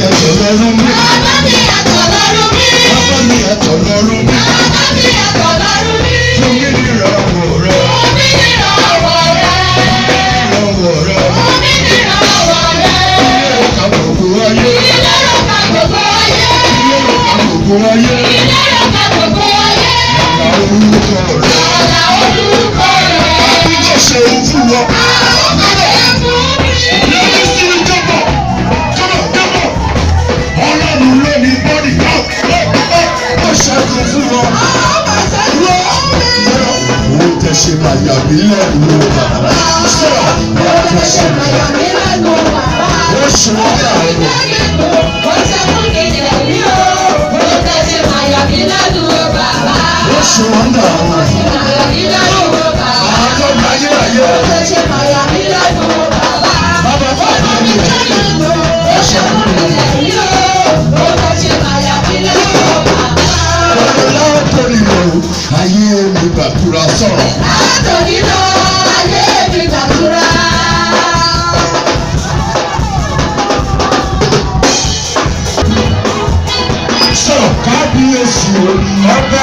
ẹ̀tọ́ lọ́rùn mi. Bàbá mi ẹ̀tọ́ lọ́rùn mi. Bàbá mi ẹ̀tọ́ lọ́rùn mi. Bàbá mi ẹ̀tọ́ lọ́rùn mi. Fún mi ní ìrànwọ́ rẹ. Fún mi ní ìrànwọ́ rẹ. Ìrànwọ́ rẹ. Fún mi ní ìrànwọ́ rẹ. Ilé ìka gbogbo ayé. Ilé ìka gbogbo ayé. Ilé ìka gbogbo ayé. Ilé ìka gbogbo ayé. Àlà orúkọ rẹ. Àlà orúkọ rẹ. Àbíkọ̀ ṣe òun fún wọn. Àwọn ọmọdé fún mi. Lẹ́yìn sí i jọ́bọ̀. Jọ́bọ̀. Ọlọ́run ló ní bọ́dì náà. Ó ṣẹ́gun fún wọn. Ó tẹ̀sí màyà mí lẹ́nu bàbá. Ó tẹ̀sí màyà mí lẹ́nu bàbá. Ó ṣe wọ́n dàrú. Ó ṣe fún mi jẹ̀bi o. Ó tẹ̀sí màyà mí lẹ́nu bàbá. Ó ṣe wọ́n dàrú. Màyà mí lẹ́nu bàbá. Àjọ ayérayé. Ó tẹ̀sí màyà mí lẹ́nu bàbá. Bàbá bàbá mi. Ó ṣe fún mi jẹ̀bi o. Ó tẹ̀sí màyà mí lẹ́nu bàbá. Látòrí lọ, ayé mi gbàdúrà sọ̀rọ̀. Látòrí lọ, ayé mi gbàdúrà. Sọ̀rọ̀ kábíyèsí o, ọba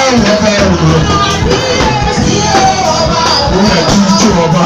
ẹ̀rọ. Kábíyèsí o, ọba Ó yẹ kí ijó ọba.